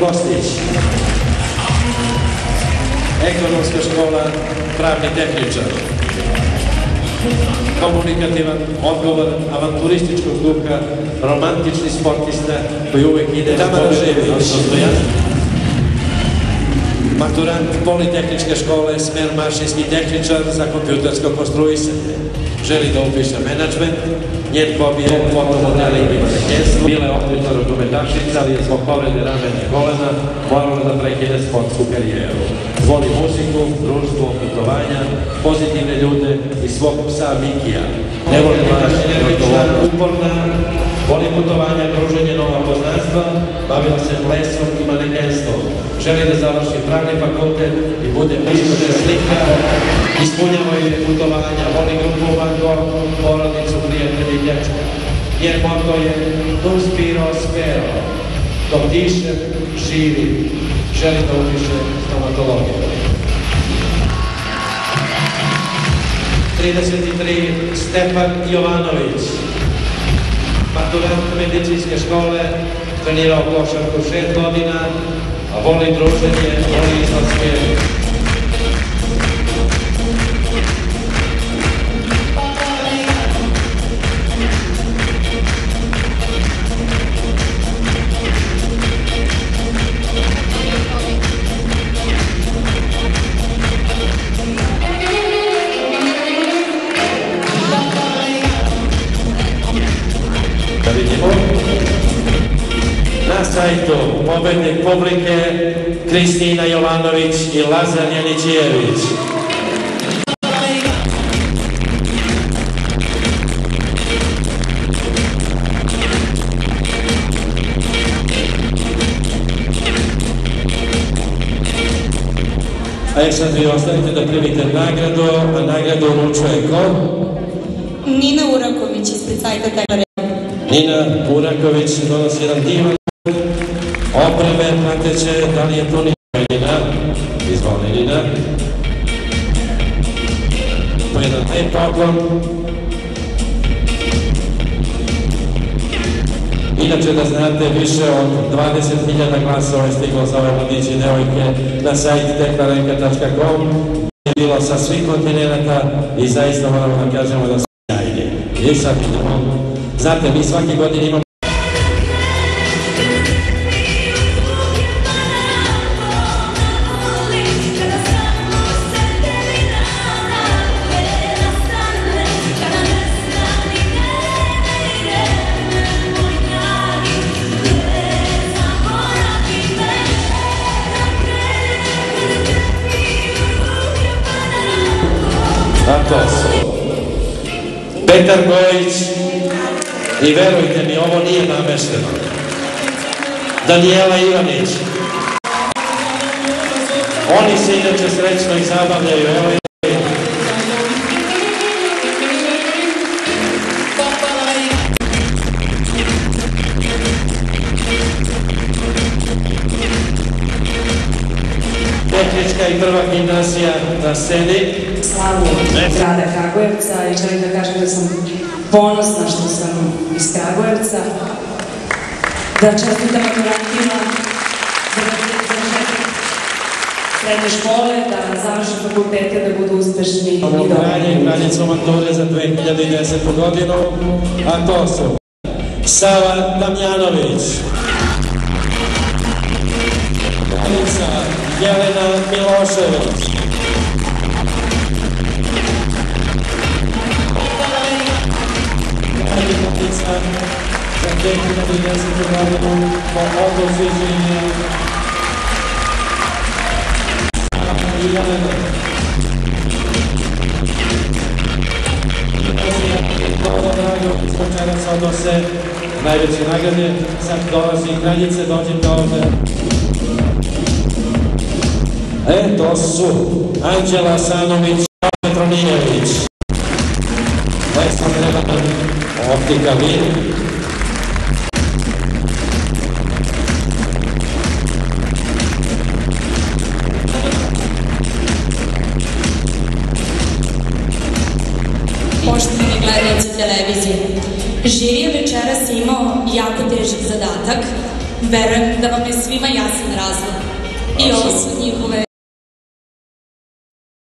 Kostić. Ekonomska škola, pravni tehničar. Komunikativan, odgovoran, avanturističkog duha, romantični sportista koji uvek ide na pobedi. Maturant Politehničke škole, smer mašinski tehničar za kompjutersko konstruisanje. Želi da upiše menadžment, njen hobi je fotomodeling i manekenstvo. Bila je otkrična rukometašica, ali je zbog povrede ramena i kolena morala da prekine sportsku karijeru. Voli muziku, društvo, putovanja, pozitivne ljude i svog psa Mikija. Ne voli mlađenje, uporna, voli putovanja, druženje, nova poznanstva, bavila se plesom i manekenstvom. Želi da završi pravni fakultet i bude pištoter slikar, ispunjava je putovanja, voli grupu Vango, porodicu, prijatelji i dječka. Njen moto je Non spiro spero, dok dišem, živim, želi da upiše stomatologiju. 33. Stefan Jovanović, maturant medicinske škole, trenirao košarku 6 godina, a voli druženje, voli izlaske. Da vidimo. Na sajtu pobednik publike Kristina Jovanović i Lazar Janićijević. A sad vi ostavite da primite nagradu, a nagradu uručuje ko? Nina Uraković ispred sajta Tegare. Nina Uraković donosi jedan divan opreme, prateće, da li je to Nina? Izvoli Nina. Po jedan lep poklon. Inače da znate, više od 20.000 glasova je stiglo za ove mladiće i devojke na sajt teklarenka.com. Je bilo sa svih kontinenta i zaista moramo da kažemo da su sjajni. I sad idemo. Znate, mi svake godine imamo a to su Petar Gojić i verujte mi, ovo nije namešteno. Danijela Ivanić. Oni se inače srećno i zabavljaju. Evo je. Tehnička i prva gimnazija na sceni. Slavu grada Kragujevca i želim da kažem da sam ponosna što sam iz Kragujevca, da čestitam maturantima srednje škole, da završe fakultete, da budu uspešni i dobri. Kraljicu mature za 2010. godinu, a to su Sava Damjanović, kraljica Jelena Milošević, kraljica za 2010. godinu po odoziđenju i Jelena. Hvala drago, ispod čega se odnose najveće nagrade. Sad dolazi kraljice, dođite ovde. To su Anđela Sanović i Petronijević. Aleksandra Optika Vir. Poštovani gledalci televizije, žiri je večeras imao jako težak zadatak Verujem da vam je svima jasan razlog. I ovo su njihove